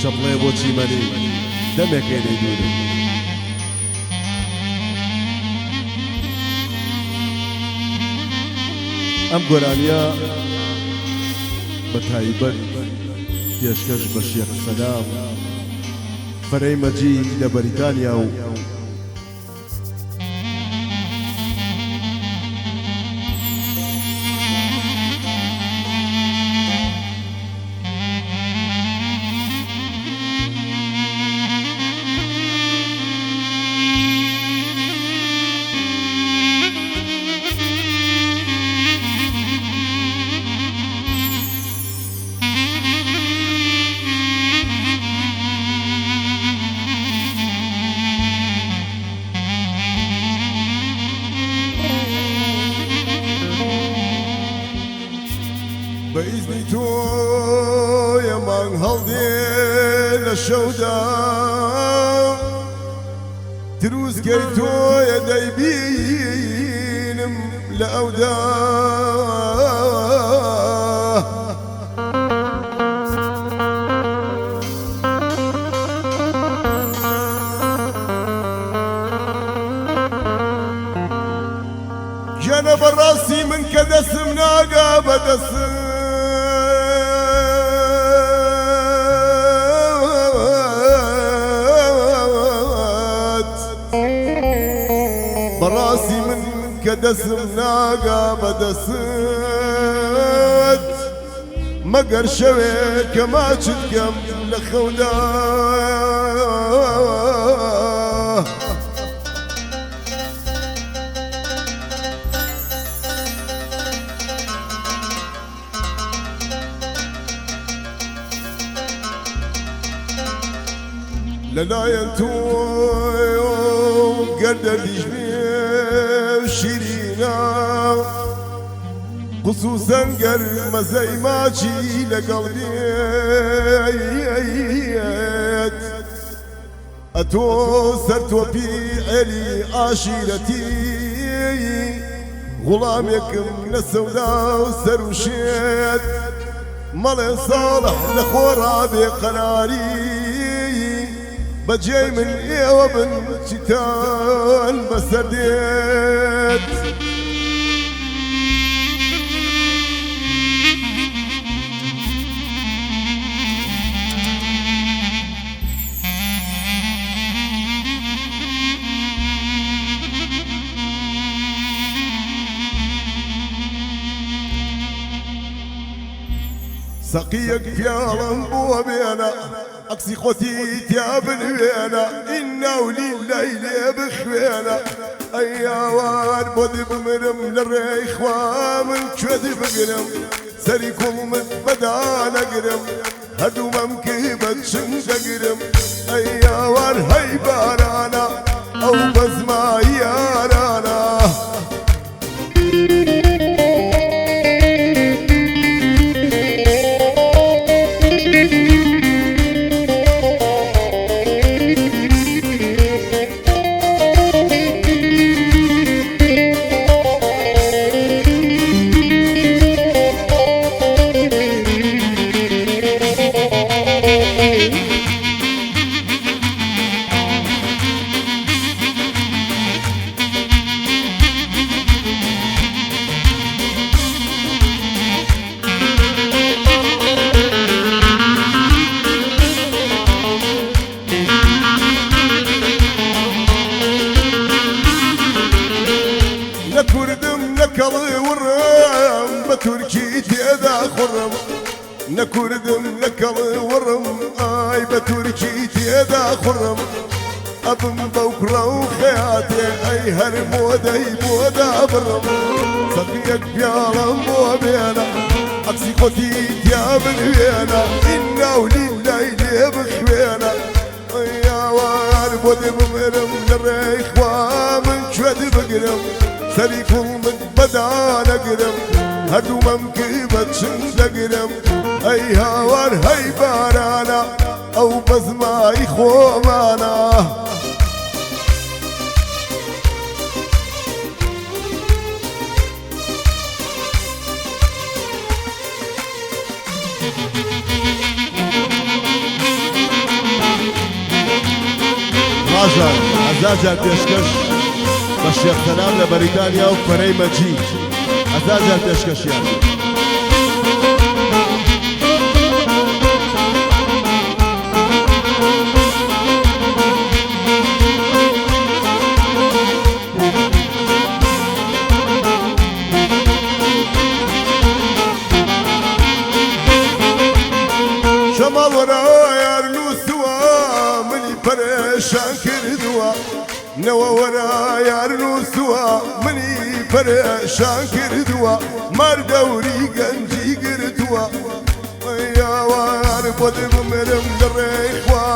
چەپڵێ بۆ چیمەنی دەمێکێنێ دوورە ئەم گۆرانیە بە تایبەت پێشکەش بە شێخ سەلام فەرەی مەجید لە بەریتانیا و بإذن توي من هالدين الشودا تروز كي توي دايبين لأودا جنب راسي من كدسم ناقا بدسم براسي من كدسم ناقا بدسد مقر شوي كما تشتكم لخودا لا ينتوي قدر شيرينا خصوصا قرم زي ما جي لقلبي أتوسرت وفي علي عشيرتي غلامكم من السوداء وسروشيت مالي صالح لخورا بقراري بجاي من ايوه من شتان بسديت سقيك في بو بينا أقصي خوتي تياب الوينا إنا ولليل بخوينا أيوار بودي بمرم للريخ ومن كذب قرم سريكم من بدانا قرم هدو ممكبت شنش قرم أيوار هاي بارانا أو بزما يارانا نكلي ورم بتركي تيدا خرم نكردم نكلي ورم اي بتركي تيدا خرم ابن بكره وخياتي اي هرمودا يبودا برم صفيك بيالم وبينا اقصي خوتي يا بالوينا انا ولليل بخوينا يا وار بودي بمرم للريخ ومن شود بقرم سريكم من بدانا قرم هدو ممكبت شنش قرم اي هاوار هاي بارانا او بزماي خومانا ئاژان ئەزاجار پێشکەش بە شێخ سەلام لە بەریتانیا و فەرەی مەجید ئەزاجار پێشکەشیان شەماڵ وەرە یار نووسووە منی پەرێشان کردووە نەوە وەرە یار نووسووە منی پەرێشان کردووە مەردەوری گەنجی گرتووە یاوار بۆت بمرم لە ڕێخوا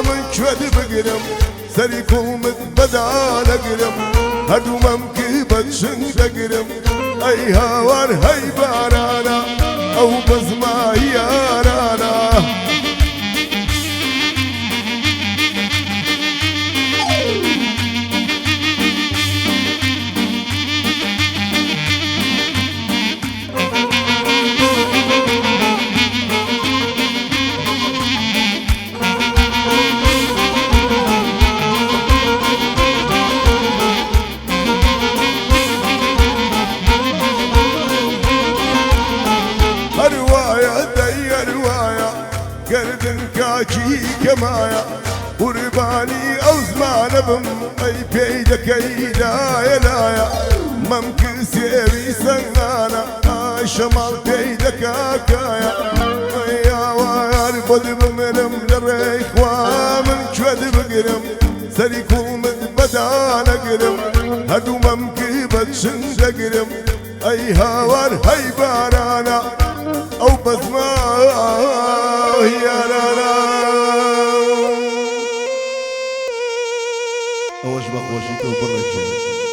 من کوێت بگرم سەری کوڵمت بەدا دەگرم هەردوومەم کرد بە چنگ دەگرم ئەی هاوار هەی بارانە ئەو بەزمای یارانە گردن کاکی کەمایە قوربانی ئەو زمانە بم ئەی پێی دەکەی لایە لایە مەم کرد سێوی سەنگانە ئای شەماڵ پێی دەکاکایە یاوار بۆت بمرم لە ڕێیخوا من کوێت بگرم سەری کوڵمت بەدا نەگرم هەردوومەم کرد بە چنگ دەگرم ئەی هاوار هەی بارانە ئەو بەزمای یارانە ئەوەش بەخۆشی تۆ بڕێکێ